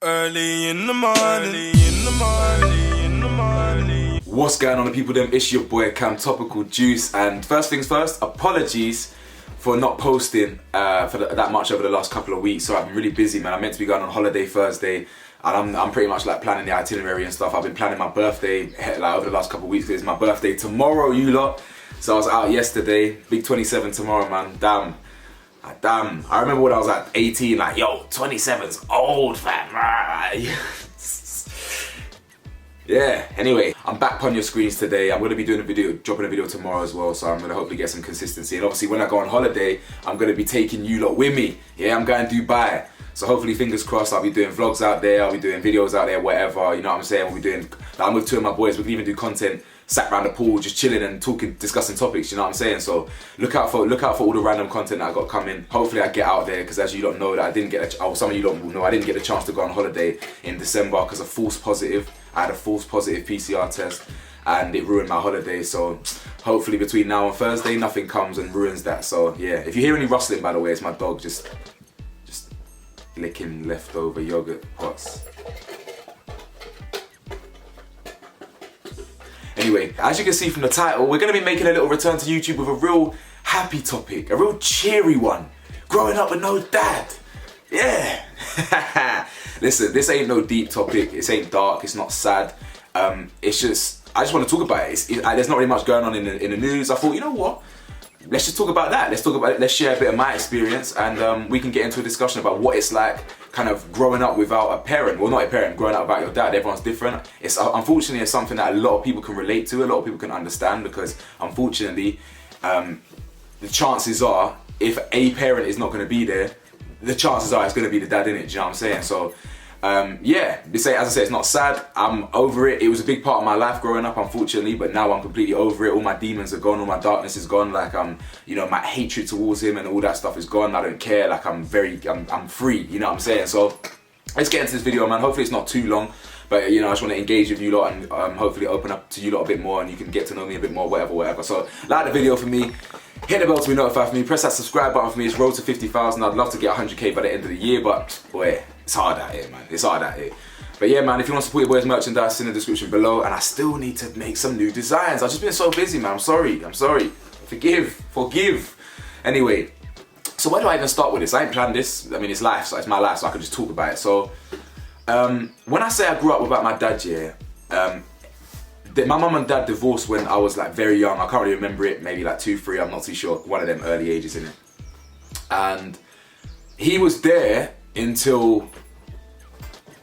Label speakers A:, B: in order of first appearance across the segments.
A: Early in the morning.
B: What's going on, the people? Them, it's your boy Cam Topical Juice, and first things first, apologies for not posting for that much over the last couple of weeks. So I've been really busy, man. I'm meant to be going on holiday Thursday, and I'm pretty much like planning the itinerary and stuff. I've been planning my birthday like over the last couple of weeks. It's my birthday tomorrow, you lot. So I was out yesterday, big 27 tomorrow, man. Damn. I remember when I was like 18, like, yo, 27's old, fam. Yeah, anyway, I'm back on your screens today. I'm going to be doing a video, dropping a video tomorrow as well, so I'm going to hopefully get some consistency. And obviously when I go on holiday, I'm going to be taking you lot with me. Yeah, I'm going to Dubai. So hopefully, fingers crossed, I'll be doing vlogs out there, I'll be doing videos out there, whatever, you know what I'm saying? We'll be doing, like, I'm with two of my boys, we can even do content sat around the pool, just chilling and talking, discussing topics, you know what I'm saying? So look out for all the random content that I got coming. Hopefully I get out there, because as you don't know, that I didn't get some of you don't will know, I didn't get a chance to go on holiday in December because of false positive. I had a false positive PCR test and it ruined my holiday. So hopefully between now and Thursday, nothing comes and ruins that. So yeah, if you hear any rustling, by the way, it's my dog just licking leftover yogurt pots. Anyway, as you can see from the title, we're going to be making a little return to YouTube with a real happy topic, a real cheery one. Growing up with no dad. Yeah. Listen, this ain't no deep topic. It ain't dark. It's not sad. It's just, I just want to talk about it. There's not really much going on in the news. I thought, you know what? Let's just talk about that. Let's talk about it. Let's share a bit of my experience, and we can get into a discussion about what it's like kind of growing up without a parent. Well, not a parent, growing up without your dad. Everyone's different. It's unfortunately, it's something that a lot of people can relate to, a lot of people can understand, because unfortunately, the chances are, if a parent is not going to be there, the chances are it's going to be the dad, innit? Do you know what I'm saying? So yeah, as I say, it's not sad. I'm over it. It was a big part of my life growing up, unfortunately, but now I'm completely over it. All my demons are gone, all my darkness is gone. Like, you know, my hatred towards him and all that stuff is gone. I don't care. Like, I'm free. You know what I'm saying? So let's get into this video, man. Hopefully it's not too long, but you know, I just want to engage with you lot and hopefully open up to you lot a bit more, and you can get to know me a bit more, whatever. So like the video for me. Hit the bell to be notified for me. Press that subscribe button for me. It's road to 50,000. I'd love to get 100k by the end of the year, but boy, it's hard out here, man. It's hard out here. But yeah, man, if you want to support your boys' merchandise, in the description below. And I still need to make some new designs. I've just been so busy, man. I'm sorry. Forgive. Anyway, so where do I even start with this? I ain't planned this. I mean, it's life, so it's my life, so I can just talk about it. So when I say I grew up without my dad, yeah, my mum and dad divorced when I was like very young. I can't really remember it, maybe like 2, 3, I'm not too sure. One of them early ages, innit? And he was there until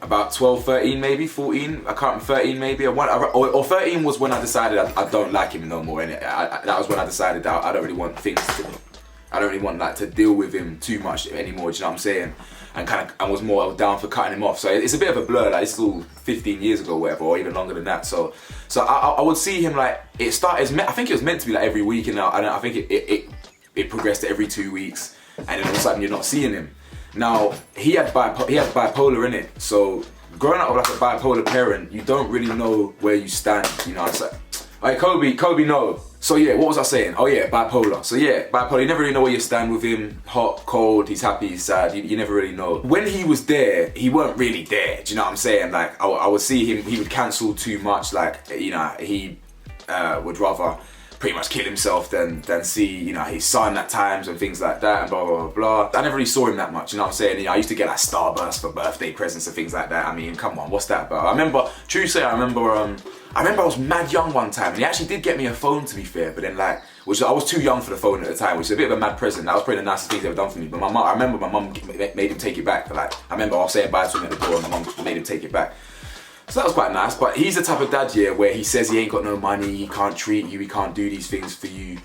B: about 12, 13 maybe, 14, I can't remember, 13 maybe, or 13 was when I decided I don't like him no more, innit? That was when I decided that I don't really want like to deal with him too much anymore, do you know what I'm saying? And I was more down for cutting him off. So it's a bit of a blur, like it's all 15 years ago, whatever, or even longer than that. So I would see him like, I think it was meant to be like every week, and I think it progressed to every 2 weeks, and then all of a sudden you're not seeing him. Now, he had bipolar in it, so growing up with like a bipolar parent, you don't really know where you stand, you know. It's like, alright, Kobe, no. So yeah, what was I saying? Oh yeah, bipolar. So yeah, bipolar, you never really know where you stand with him. Hot, cold, he's happy, he's sad, you never really know. When he was there, he weren't really there, do you know what I'm saying? Like, I would see him, he would cancel too much, like, you know, he would rather pretty much kill himself than see, you know, his son at times and things like that, and blah, blah, blah, blah. I never really saw him that much, you know what I'm saying? You know, I used to get like Starburst for birthday presents and things like that. I mean, come on, what's that about? I remember I was mad young one time, and he actually did get me a phone, to be fair, but then like, I was too young for the phone at the time, which is a bit of a mad present. That was probably the nicest thing he's ever done for me. But I remember my mum made him take it back. Like, I remember I was saying bye to him at the door, and my mum made him take it back. So that was quite nice, but he's the type of dad, yeah, where he says he ain't got no money, he can't treat you, he can't do these things for you.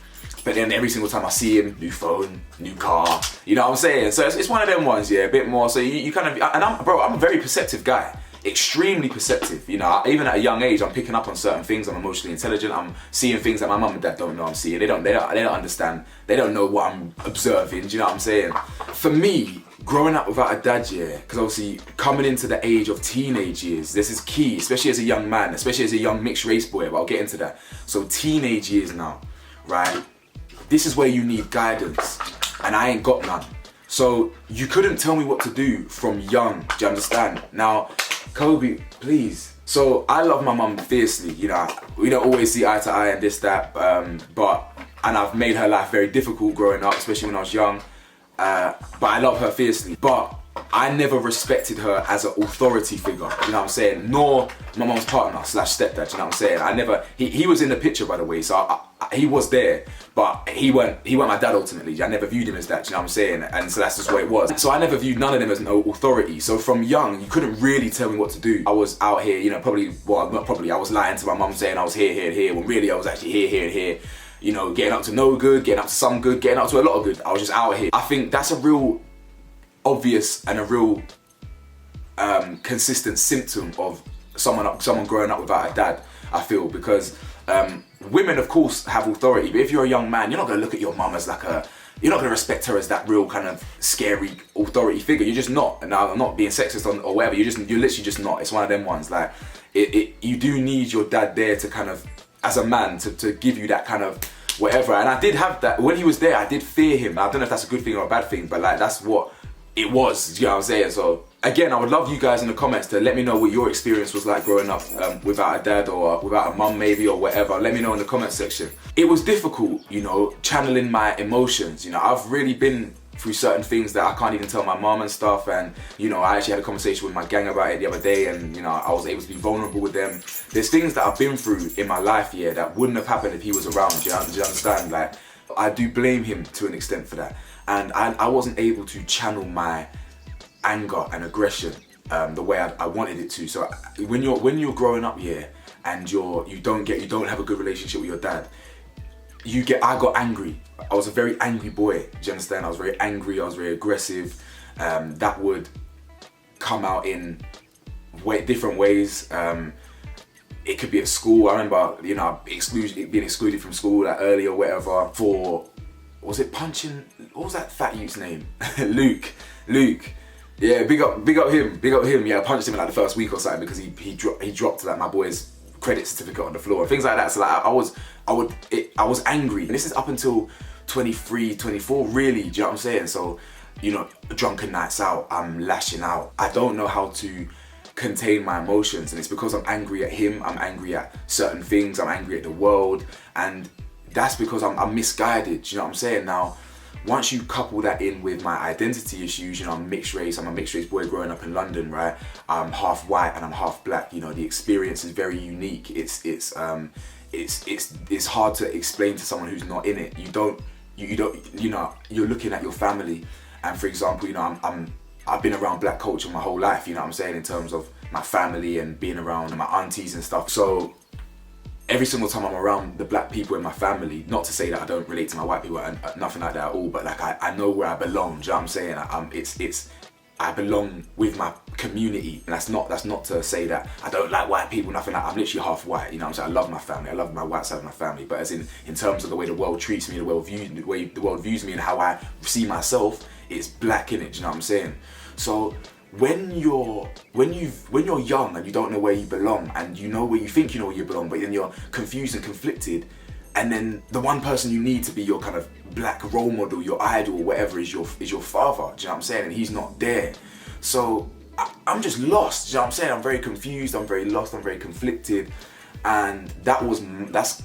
B: But then every single time I see him, new phone, new car, you know what I'm saying? So it's one of them ones, yeah, a bit more. So you kind of, and I'm a very perceptive guy, extremely perceptive. You know, even at a young age, I'm picking up on certain things. I'm emotionally intelligent. I'm seeing things that my mum and dad don't know I'm seeing. They don't understand. They don't know what I'm observing. Do you know what I'm saying? For me, growing up without a dad, yeah, because obviously coming into the age of teenage years, this is key, especially as a young man, especially as a young mixed race boy, but I'll get into that. So teenage years now, right? This is where you need guidance, and I ain't got none. So you couldn't tell me what to do from young, do you understand? Now, Kobe, please. So I love my mum fiercely, you know, we don't always see eye to eye and this, that, and I've made her life very difficult growing up, especially when I was young, but I love her fiercely. But I never respected her as an authority figure, you know what I'm saying? Nor my mum's partner / stepdad, you know what I'm saying? I never, he was in the picture, by the way, so he was there, but he weren't my dad ultimately. I never viewed him as that, you know what I'm saying? And so that's just what it was. So I never viewed none of them as no authority. So from young, you couldn't really tell me what to do. I was out here, you know, I was lying to my mum saying I was here, here, and here, when really I was actually here, here, and here. You know, getting up to no good, getting up to some good, getting up to a lot of good. I was just out here. I think that's a real obvious and a real consistent symptom of someone growing up without a dad, I feel, because women of course have authority, but if you're a young man, you're not going to look at your mum as like you're not going to respect her as that real kind of scary authority figure. You're just not. And I'm not being sexist or whatever, you're literally just not. It's one of them ones, like you do need your dad there to kind of, as a man, to give you that kind of whatever. And I did have that when he was there. I did fear him. I don't know if that's a good thing or a bad thing, but like that's what it was, you know what I'm saying? So again, I would love you guys in the comments to let me know what your experience was like growing up without a dad or without a mum maybe or whatever. Let me know in the comment section. It was difficult, you know, channeling my emotions. You know, I've really been through certain things that I can't even tell my mum and stuff, and you know, I actually had a conversation with my gang about it the other day, and you know, I was able to be vulnerable with them. There's things that I've been through in my life, yeah, that wouldn't have happened if he was around. Do you understand? Like, I do blame him to an extent for that, and I wasn't able to channel my anger and aggression the way I wanted it to. So when you're growing up, yeah, and you don't have a good relationship with your dad, I got angry. I was a very angry boy. Do you understand? I was very angry. I was very aggressive. That would come out in different ways. It could be at school. I remember, you know, being excluded from school like early or whatever for, was it punching? What was that fat youth's name? Luke. Yeah, big up him. Yeah, I punched him in like the first week or something because he dropped like my boy's credit certificate on the floor and things like that. So like I was angry, and this is up until 23, 24 really, do you know what I'm saying? So, you know, drunken nights out, I'm lashing out. I don't know how to contain my emotions, and it's because I'm angry at him, I'm angry at certain things, I'm angry at the world, and that's because I'm misguided, do you know what I'm saying? Now, once you couple that in with my identity issues, you know, I'm a mixed race boy growing up in London, right? I'm half white and I'm half black. You know, the experience is very unique. It's hard to explain to someone who's not in it. You know, you're looking at your family, and for example, you know, I've been around black culture my whole life, you know what I'm saying, in terms of my family and being around my aunties and stuff. So every single time I'm around the black people in my family, not to say that I don't relate to my white people and nothing like that at all, but like I know where I belong, do you know what I'm saying? I belong with my community, and that's not to say that I don't like white people, nothing like that. I'm literally half white, you know what I'm saying? I love my family, I love my white side of my family, but as in terms of the way the world treats me, the way the world views me and how I see myself, it's black in it, do you know what I'm saying? So when you're young and you don't know where you belong, and you know where you think you know where you belong, but then you're confused and conflicted, and then the one person you need to be your kind of black role model, your idol, whatever, is your father, do you know what I'm saying? And he's not there. So I'm just lost, do you know what I'm saying? I'm very confused, I'm very lost, I'm very conflicted, and that's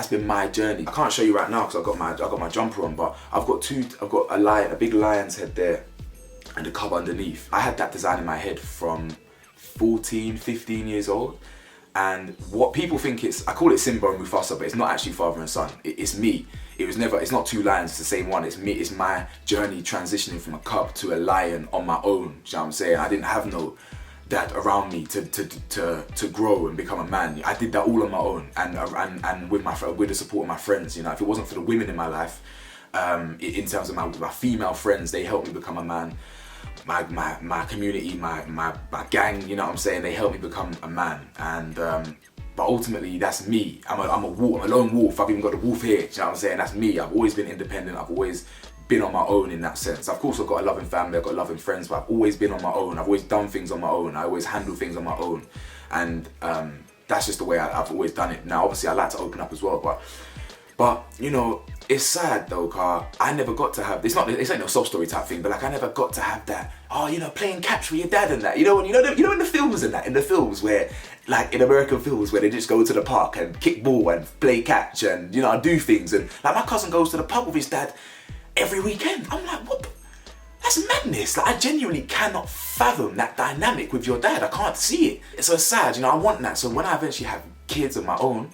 B: been my journey. I can't show you right now because I got my jumper on, but I've got a big lion's head there and a cub underneath. I had that design in my head from 14, 15 years old. And what people think I call it Simba and Mufasa, but it's not actually father and son. It's me. It's not two lions, it's the same one. It's me. It's my journey transitioning from a cub to a lion on my own. Do you know what I'm saying? I didn't have no dad around me to grow and become a man. I did that all on my own, and with the support of my friends. You know, if it wasn't for the women in my life, in terms of my female friends, they helped me become a man. My community, my gang, you know what I'm saying, they helped me become a man. And but ultimately that's me. I'm a wolf, I'm a lone wolf. I've even got a wolf here, you know what I'm saying? That's me. I've always been independent, I've always been on my own in that sense. Of course I've got a loving family, I've got loving friends, but I've always been on my own. I've always done things on my own, I always handle things on my own. And that's just the way I've always done it. Now obviously I like to open up as well, but But you know, it's sad though, car. I never got to have. It's ain't no sob story type thing, but like I never got to have that. Oh, you know, playing catch with your dad and that. You know, in the films and that. In the films where, like in American films where they just go to the park and kick ball and play catch and you know do things. And like my cousin goes to the pub with his dad every weekend. I'm like, what? That's madness. Like I genuinely cannot fathom that dynamic with your dad. I can't see it. It's so sad. You know, I want that. So when I eventually have kids of my own,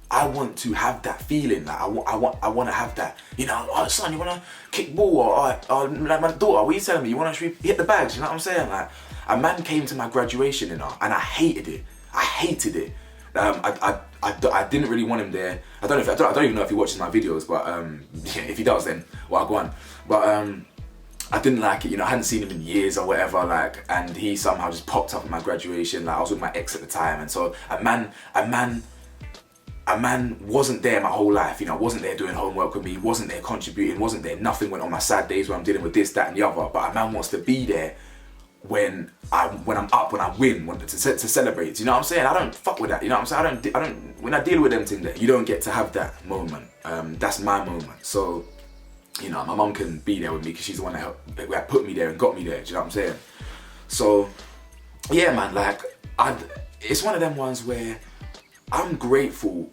B: I want to have that feeling. Like I want to have that. You know, oh son, you want to kick ball or like my daughter, what are you telling me? You want to hit the bags? You know what I'm saying? Like a man came to my graduation, you know, and I hated it. I hated it. I didn't really want him there. I don't even know if he watches my videos, but yeah, if he does, then well, go on. But I didn't like it. You know, I hadn't seen him in years or whatever. Like, and he somehow just popped up at my graduation. Like I was with my ex at the time, and so a man wasn't there my whole life, you know, wasn't there doing homework with me, wasn't there contributing, wasn't there, nothing went on my sad days where I'm dealing with this, that and the other, but a man wants to be there when I'm up, when I win, to celebrate, you know what I'm saying? I don't fuck with that, you know what I'm saying? I don't, when I deal with them things there, you don't get to have that moment, that's my moment, so, you know, my mum can be there with me because she's the one that put me there and got me there, do you know what I'm saying? So, yeah man, like, it's one of them ones where I'm grateful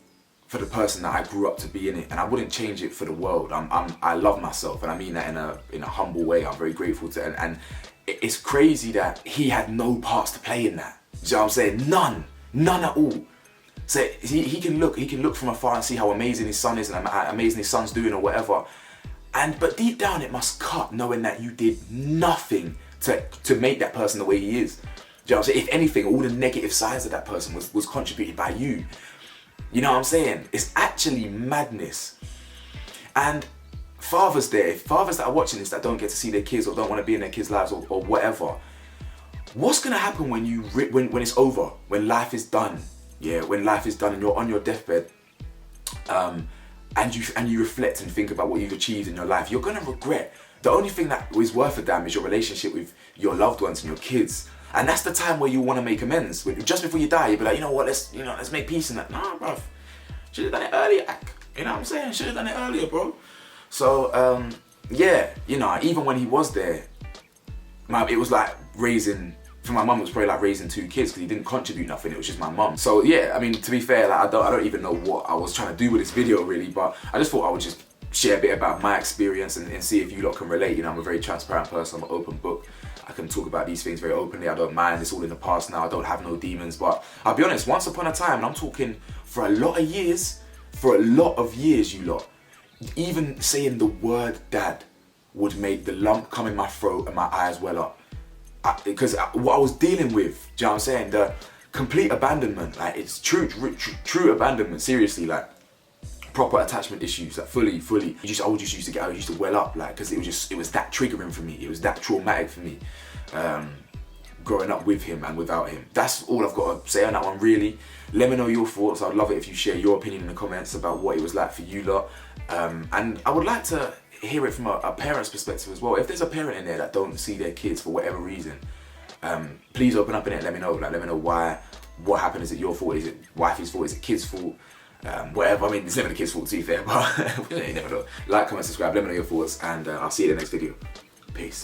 B: for the person that I grew up to be in it, and I wouldn't change it for the world. I love myself, and I mean that in a humble way. I'm very grateful to, and it's crazy that he had no parts to play in that. Do you know what I'm saying? None at all. So he can look from afar and see how amazing his son is and how amazing his son's doing or whatever. But deep down, it must cut knowing that you did nothing to make that person the way he is. Do you know what I'm saying? If anything, all the negative sides of that person was contributed by you. You know what I'm saying? It's actually madness. And fathers that are watching this that don't get to see their kids or don't want to be in their kids' lives or whatever, what's gonna happen when when it's over, when life is done? Yeah, when life is done and you're on your deathbed, and you reflect and think about what you've achieved in your life, you're gonna regret. The only thing that is worth a damn is your relationship with your loved ones and your kids. And that's the time where you want to make amends. Just before you die, you'll be like, you know what, let's make peace in that. Nah, bruv. Should have done it earlier. You know what I'm saying? Should have done it earlier, bro. So, yeah, you know, even when he was there, it was like for my mum, it was probably like raising two kids because he didn't contribute nothing. It was just my mum. So yeah, I mean, to be fair, like I don't even know what I was trying to do with this video really, but I just thought I would just share a bit about my experience and see if you lot can relate. You know, I'm a very transparent person. I'm an open book. I can talk about these things very openly. I don't mind. It's all in the past now. I don't have no demons. But I'll be honest, once upon a time, and I'm talking for a lot of years, you lot, even saying the word dad would make the lump come in my throat and my eyes well up. Because what I was dealing with, do you know what I'm saying? The complete abandonment, like it's true abandonment, seriously, like proper attachment issues, like fully. I would just used to get out, used to well up, like, because it was that triggering for me. It was that traumatic for me, growing up with him and without him. That's all I've got to say on that one, really. Let me know your thoughts. I'd love it if you share your opinion in the comments about what it was like for you lot. And I would like to hear it from a parent's perspective as well. If there's a parent in there that don't see their kids for whatever reason, please open up in it. Let me know. Like, let me know why. What happened? Is it your fault? Is it wifey's fault? Is it kid's fault? Whatever. I mean, it's never the kid's fault, to be fair, but you never know. Like, comment, subscribe. Let me know your thoughts, and I'll see you in the next video. Peace.